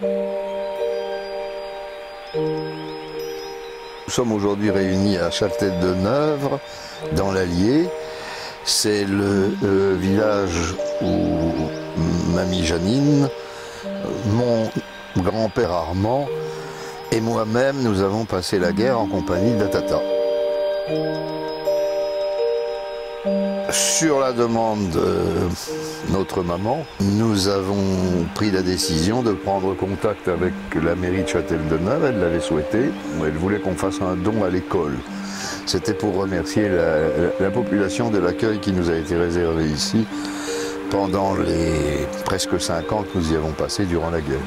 Nous sommes aujourd'hui réunis à Châtel-de-Nevre, dans l'Allier. C'est le village où mamie Janine, mon grand-père Armand et moi-même, nous avons passé la guerre en compagnie de la Tata. Sur la demande de notre maman, nous avons pris la décision de prendre contact avec la mairie de Châtel-de-Neuve. Elle l'avait souhaité. Elle voulait qu'on fasse un don à l'école. C'était pour remercier la population de l'accueil qui nous a été réservé ici pendant les presque 5 ans que nous y avons passé durant la guerre.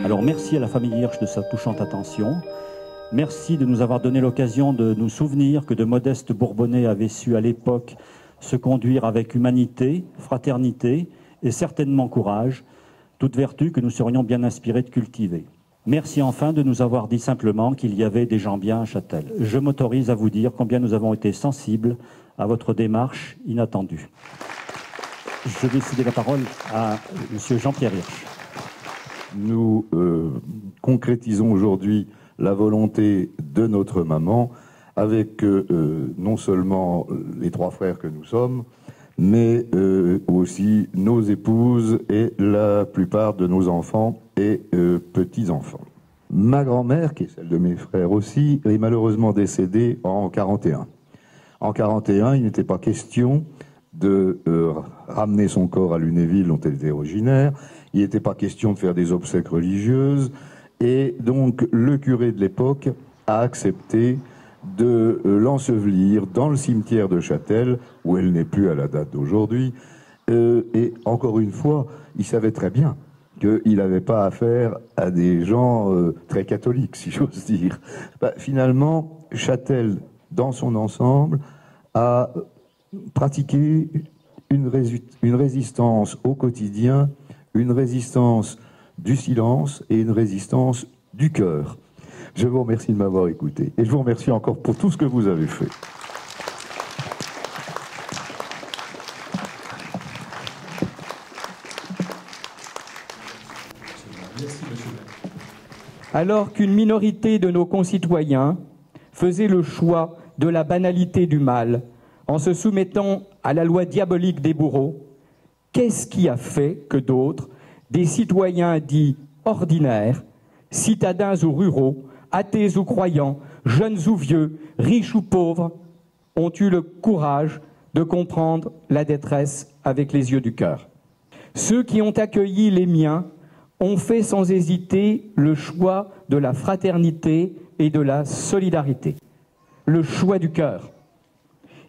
Alors merci à la famille Hirsch de sa touchante attention. Merci de nous avoir donné l'occasion de nous souvenir que de modestes Bourbonnais avaient su à l'époque se conduire avec humanité, fraternité et certainement courage, toute vertu que nous serions bien inspirés de cultiver. Merci enfin de nous avoir dit simplement qu'il y avait des gens bien à Châtel. Je m'autorise à vous dire combien nous avons été sensibles à votre démarche inattendue. Je vais céder la parole à M. Jean-Pierre Hirsch. Nous concrétisons aujourd'hui la volonté de notre maman avec non seulement les 3 frères que nous sommes, mais aussi nos épouses et la plupart de nos enfants et petits-enfants. Ma grand-mère, qui est celle de mes frères aussi, est malheureusement décédée en 1941. En 1941, il n'était pas question de ramener son corps à Lunéville, dont elle était originaire. Il n'était pas question de faire des obsèques religieuses. Et donc, le curé de l'époque a accepté de l'ensevelir dans le cimetière de Châtel, où elle n'est plus à la date d'aujourd'hui. Et encore une fois, il savait très bien qu'il n'avait pas affaire à des gens très catholiques, si j'ose dire. Finalement, Châtel, dans son ensemble, a pratiqué une résistance au quotidien, une résistance du silence et une résistance du cœur. Je vous remercie de m'avoir écouté et je vous remercie encore pour tout ce que vous avez fait. Alors qu'une minorité de nos concitoyens faisait le choix de la banalité du mal en se soumettant à la loi diabolique des bourreaux, qu'est-ce qui a fait que d'autres, des citoyens dits ordinaires, citadins ou ruraux, athées ou croyants, jeunes ou vieux, riches ou pauvres, ont eu le courage de comprendre la détresse avec les yeux du cœur? Ceux qui ont accueilli les miens ont fait sans hésiter le choix de la fraternité et de la solidarité, le choix du cœur.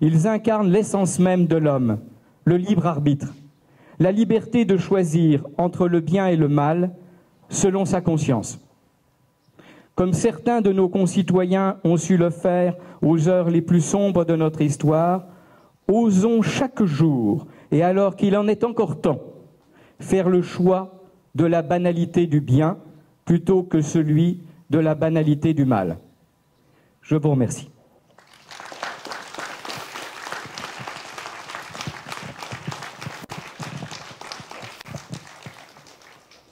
Ils incarnent l'essence même de l'homme, le libre arbitre, la liberté de choisir entre le bien et le mal selon sa conscience. Comme certains de nos concitoyens ont su le faire aux heures les plus sombres de notre histoire, osons chaque jour, et alors qu'il en est encore temps, faire le choix de la banalité du bien plutôt que celui de la banalité du mal. Je vous remercie.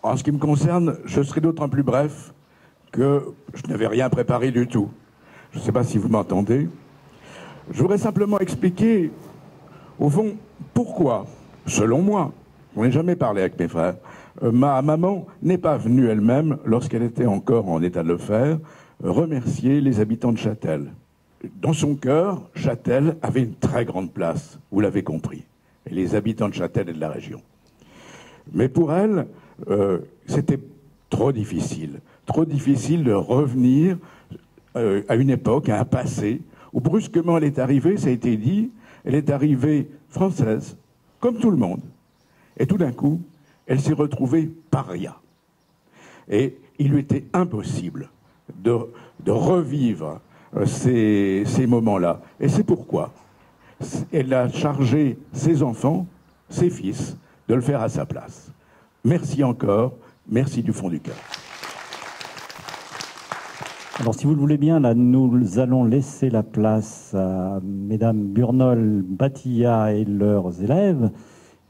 En ce qui me concerne, je serai d'autant plus bref que je n'avais rien préparé du tout. Je ne sais pas si vous m'entendez. Je voudrais simplement expliquer, au fond, pourquoi, selon moi, on n'a jamais parlé avec mes frères, ma maman n'est pas venue elle-même, lorsqu'elle était encore en état de le faire, remercier les habitants de Châtel. Dans son cœur, Châtel avait une très grande place, vous l'avez compris, et les habitants de Châtel et de la région. Mais pour elle, c'était trop difficile de revenir à une époque, à un passé, où brusquement elle est arrivée, ça a été dit, elle est arrivée française, comme tout le monde. Et tout d'un coup, elle s'est retrouvée paria. Et il lui était impossible de revivre ces moments-là. Et c'est pourquoi elle a chargé ses enfants, ses fils, de le faire à sa place. Merci encore, merci du fond du cœur. Alors, si vous le voulez bien, là, nous allons laisser la place à mesdames Burnol, Batilla et leurs élèves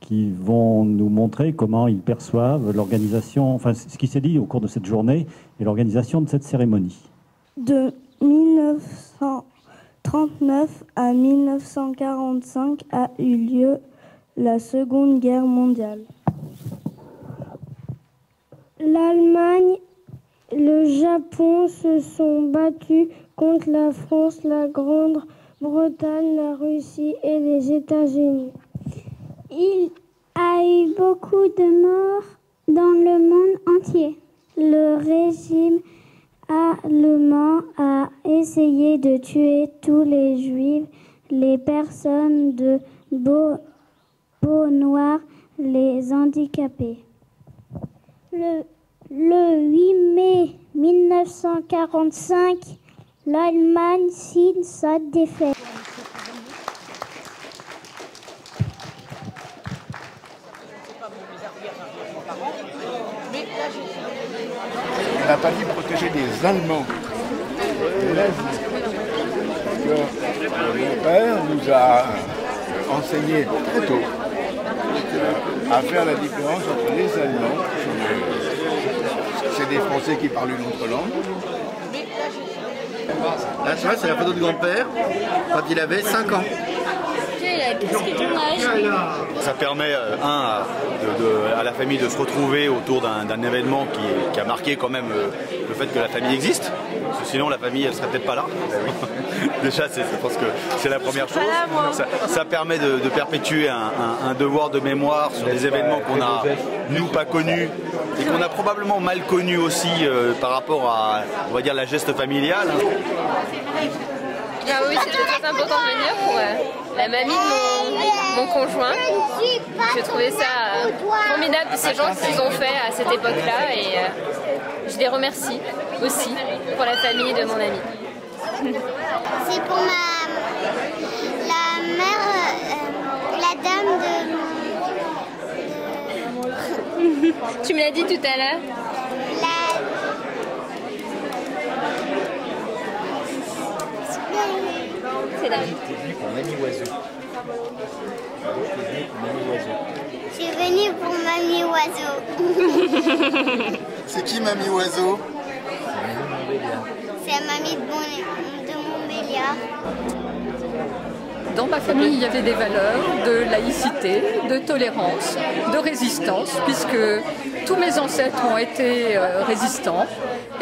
qui vont nous montrer comment ils perçoivent l'organisation, enfin ce qui s'est dit au cours de cette journée et l'organisation de cette cérémonie. De 1939 à 1945 a eu lieu la Seconde Guerre mondiale. L'Allemagne et le Japon se sont battus contre la France, la Grande-Bretagne, la Russie et les États-Unis. Il a eu beaucoup de morts dans le monde entier. Le régime allemand a essayé de tuer tous les juifs, les personnes de peau noire, les handicapés. Le 8 mai 1945, l'Allemagne signe sa défaite. On n'a pas dit protéger les Allemands. Mon père nous a enseigné très tôt à faire la différence entre les Allemands, c'est des Français qui parlent une autre langue. Là, tu vois, c'est la photo de grand-père quand il avait 5 ans. Ça permet, à la famille de se retrouver autour d'un événement qui a marqué quand même le fait que la famille existe. Parce que sinon, la famille, elle serait peut-être pas là. Déjà, je pense que c'est la première chose. Ça permet de perpétuer un devoir de mémoire sur des événements qu'on a, nous, pas connus et qu'on a probablement mal connus aussi par rapport à, on va dire, la geste familiale. Ah oui, c'était très important de venir pour la mamie de mon conjoint. J'ai trouvé ça formidable de ces gens qu'ils ont fait à cette époque-là et je les remercie aussi pour la famille de mon ami. C'est pour la mère, la dame de... Tu me l'as dit tout à l'heure. C'est là. Pour Mamie Oiseau. Je suis venue pour Mamie Oiseau. C'est qui Mamie Oiseau? C'est la mamie de Montbéliard. Dans ma famille, il y avait des valeurs de laïcité, de tolérance, de résistance, puisque tous mes ancêtres ont été résistants.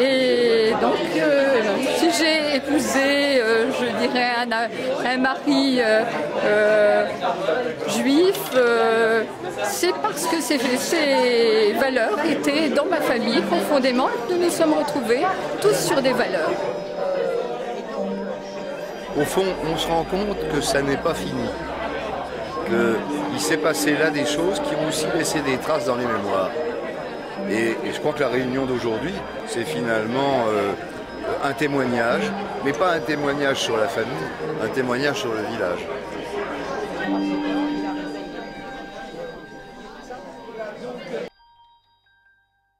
Et donc, si j'ai épousé, je dirais, un mari juif, c'est parce que ces valeurs étaient dans ma famille profondément. Nous nous sommes retrouvés tous sur des valeurs. Au fond, on se rend compte que ça n'est pas fini. Qu'il s'est passé là des choses qui ont aussi laissé des traces dans les mémoires. Et je crois que la réunion d'aujourd'hui, c'est finalement un témoignage, mais pas un témoignage sur la famille, un témoignage sur le village.